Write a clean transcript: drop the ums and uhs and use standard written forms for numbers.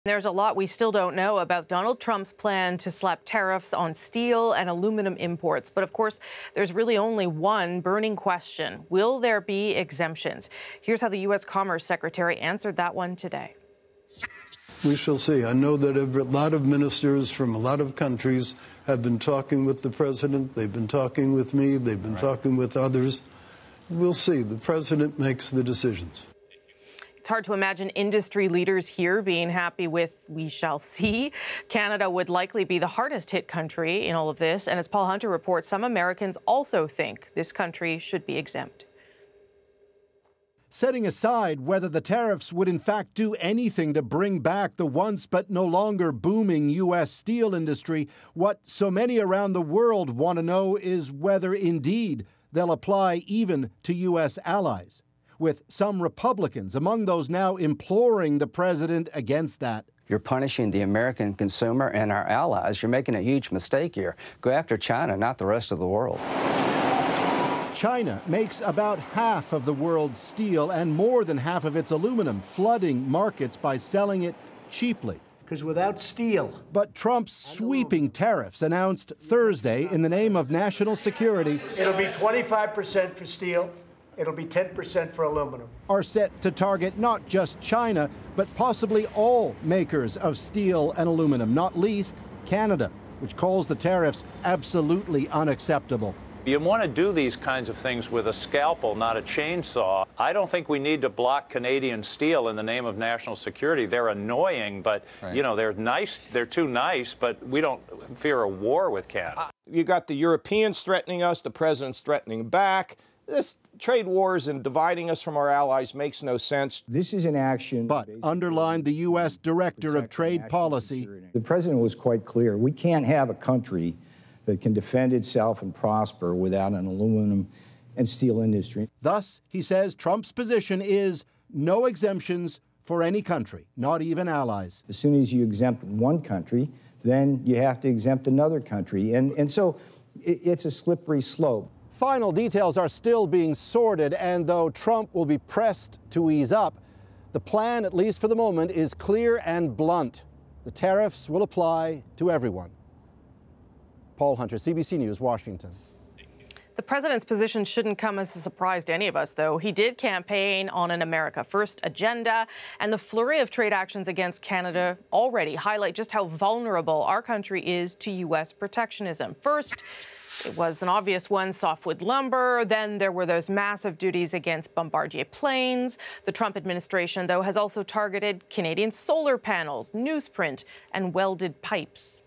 There's a lot we still don't know about Donald Trump's plan to slap tariffs on steel and aluminum imports. But of course, there's really only one burning question. Will there be exemptions? Here's how the U.S. Commerce Secretary answered that one today. We shall see. I know that a lot of ministers from a lot of countries have been talking with the president. They've been talking with me. They've been talking with others. We'll see. The president makes the decisions. It's hard to imagine industry leaders here being happy with "we shall see." Canada would likely be the hardest hit country in all of this. And as Paul Hunter reports, some Americans also think this country should be exempt. Setting aside whether the tariffs would in fact do anything to bring back the once but no longer booming U.S. steel industry, what so many around the world want to know is whether indeed they'll apply even to U.S. allies, with some Republicans among those now imploring the president against that. You're punishing the American consumer and our allies. You're making a huge mistake here. Go after China, not the rest of the world. China makes about half of the world's steel and more than half of its aluminum, flooding markets by selling it cheaply. Because without steel. But Trump's sweeping tariffs announced Thursday in the name of national security. It'll be 25% for steel. It'll be 10% for aluminum. Are set to target not just China, but possibly all makers of steel and aluminum, not least Canada, which calls the tariffs absolutely unacceptable. You want to do these kinds of things with a scalpel, not a chainsaw. I don't think we need to block Canadian steel in the name of national security. They're annoying, but, you know, they're nice. They're too nice, but we don't fear a war with Canada. You got the Europeans threatening us, the president's threatening back. This trade wars and dividing us from our allies makes no sense. This is an action. But underlined the U.S. Director of Trade Policy. The president was quite clear. We can't have a country that can defend itself and prosper without an aluminum and steel industry. Thus, he says Trump's position is no exemptions for any country, not even allies. As soon as you exempt one country, then you have to exempt another country. And so it's a slippery slope. Final details are still being sorted, and though Trump will be pressed to ease up, the plan, at least for the moment, is clear and blunt. The tariffs will apply to everyone. Paul Hunter, CBC News, Washington. The president's position shouldn't come as a surprise to any of us, though. He did campaign on an America First agenda, and the flurry of trade actions against Canada already highlight just how vulnerable our country is to U.S. protectionism. First, it was an obvious one, softwood lumber. Then there were those massive duties against Bombardier planes. The Trump administration, though, has also targeted Canadian solar panels, newsprint, and welded pipes.